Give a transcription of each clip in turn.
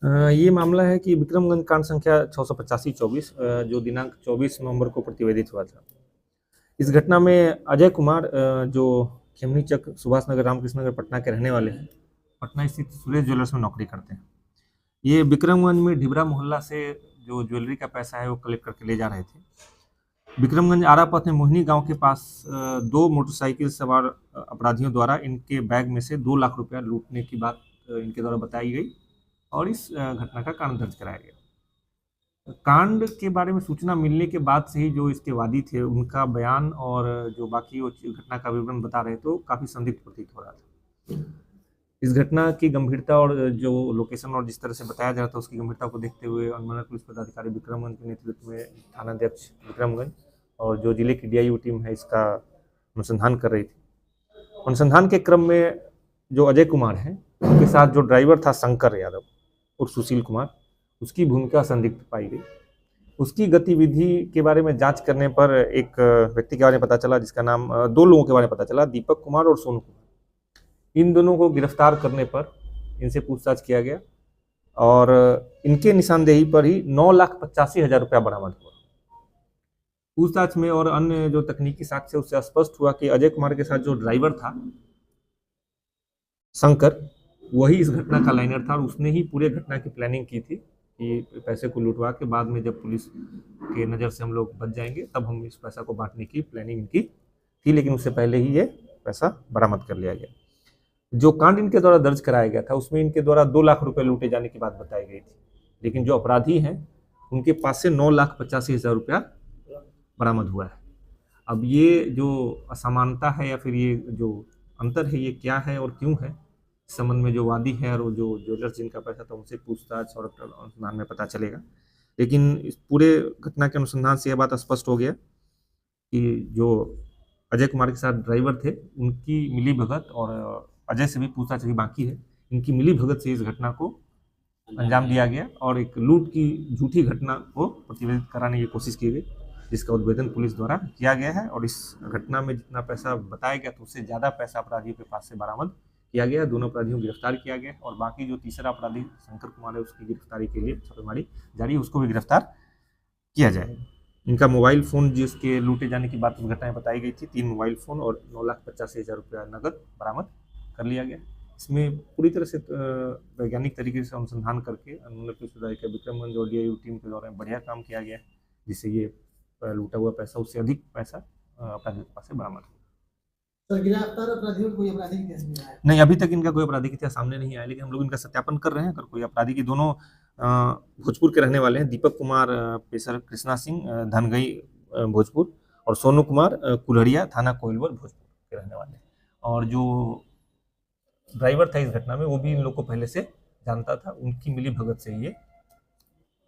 ये मामला है कि विक्रमगंज कांड संख्या 685-24 जो दिनांक 24 नवंबर को प्रतिवेदित हुआ था। इस घटना में अजय कुमार जो खेमनीचक सुभाष नगर रामकृष्ण नगर पटना के रहने वाले हैं, पटना स्थित सुरेश ज्वेलर्स में नौकरी करते हैं। ये विक्रमगंज में ढिबरा मोहल्ला से जो ज्वेलरी का पैसा है वो कलेक्ट करके ले जा रहे थे। विक्रमगंज आरा पथ में मोहिनी गांव के पास दो मोटरसाइकिल सवार अपराधियों द्वारा इनके बैग में से 2 लाख रुपया लूटने की बात इनके द्वारा बताई गई और इस घटना का कांड दर्ज कराया गया। कांड के बारे में सूचना मिलने के बाद से ही जो इसके वादी थे उनका बयान और जो बाकी वो घटना का विवरण बता रहे थे काफी संदिग्ध प्रतीत हो रहा था। इस घटना की गंभीरता और जो लोकेशन और जिस तरह से बताया जा रहा था उसकी गंभीरता को देखते हुए अनुमंडल पुलिस पदाधिकारी विक्रमगंज के नेतृत्व में थानाध्यक्ष विक्रमगंज और जो जिले की डीआईयू टीम है इसका अनुसंधान कर रही थी। अनुसंधान के क्रम में जो अजय कुमार है उनके साथ जो ड्राइवर था शंकर यादव और सुशील कुमार, उसकी भूमिका संदिग्ध पाई गई। उसकी गतिविधि के बारे में जांच करने पर एक व्यक्ति के बारे में पता चला जिसका नाम, दो लोगों के बारे में पता चला, दीपक कुमार और सोनू कुमार। इन दोनों को गिरफ्तार करने पर इनसे पूछताछ किया गया और इनके निशानदेही पर ही 9,85,000 रुपया बरामद हुआ। पूछताछ में और अन्य जो तकनीकी साक्ष्य उससे स्पष्ट हुआ कि अजय कुमार के साथ जो ड्राइवर था शंकर, वही इस घटना का लाइनर था और उसने ही पूरे घटना की प्लानिंग की थी कि पैसे को लुटवा के बाद में जब पुलिस के नज़र से हम लोग बच जाएंगे तब हम इस पैसा को बांटने की प्लानिंग इनकी थी, लेकिन उससे पहले ही ये पैसा बरामद कर लिया गया। जो कांड इनके द्वारा दर्ज कराया गया था उसमें इनके द्वारा 2 लाख रुपए लूटे जाने की बात बताई गई थी, लेकिन जो अपराधी हैं उनके पास से 9,85,000 रुपया बरामद हुआ है। अब ये जो असमानता है या फिर ये जो अंतर है ये क्या है और क्यों है, इस संबंध में जो वादी है और जो ज्वेलर्स जिनका पैसा था उनसे पूछताछ और अनुसंधान में पता चलेगा। लेकिन इस पूरे घटना के अनुसंधान से यह बात स्पष्ट हो गया कि जो अजय कुमार के साथ ड्राइवर थे उनकी मिली भगत, और अजय से भी पूछताछ अभी बाकी है, इनकी मिली भगत से इस घटना को अंजाम दिया गया और एक लूट की झूठी घटना को प्रतिवेदित कराने की कोशिश की गई, जिसका उद्भेदन पुलिस द्वारा किया गया है। और इस घटना में जितना पैसा बताया गया तो उससे ज़्यादा पैसा अपराधियों के पास से बरामद किया गया। दोनों अपराधियों को गिरफ्तार किया गया और बाकी जो तीसरा अपराधी शंकर कुमार है उसकी गिरफ्तारी के लिए छापेमारी जारी है, उसको भी गिरफ्तार किया जाएगा। इनका मोबाइल फ़ोन जिसके लूटे जाने की बात उस घटना में बताई गई थी, 3 मोबाइल फ़ोन और 9,85,000 रुपया नकद बरामद कर लिया गया। इसमें पूरी तरह से वैज्ञानिक तरीके से अनुसंधान करके अनुमंडल पुलिस पदाधिकारी विक्रमगंज और डीआईयू टीम के द्वारा बढ़िया काम किया गया, जिससे ये लूटा हुआ पैसा उससे अधिक पैसा अपराधियों के पास से बरामद हुआ। सर, गिरफ्तार अपराधियों कोई आपराधिक इतिहास में आया? नहीं, अभी तक इनका कोई आपराधिक इतिहास सामने नहीं आया, लेकिन हम लोग इनका सत्यापन कर रहे हैं। अगर कोई आपराधिक, दोनों भोजपुर के रहने वाले हैं। दीपक कुमार पेशर कृष्णा सिंह धनगई भोजपुर और सोनू कुमार कुल्हड़िया थाना कोइलवर भोजपुर के रहने वाले हैं। और जो ड्राइवर था इस घटना में वो भी इन लोग को पहले से जानता था, उनकी मिली भगत से ये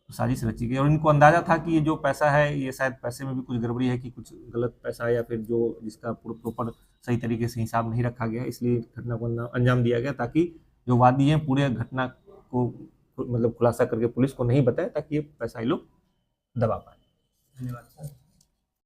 साजिश रची गई और इनको अंदाजा था कि ये जो पैसा है ये शायद पैसे में भी कुछ गड़बड़ी है, कि कुछ गलत पैसा है या फिर जो जिसका प्रॉपर सही तरीके से हिसाब नहीं रखा गया, इसलिए घटना को अंजाम दिया गया ताकि जो वादी हैं पूरे घटना को मतलब खुलासा करके पुलिस को नहीं बताए ताकि ये पैसा ये लोग दबा पाए। धन्यवाद सर।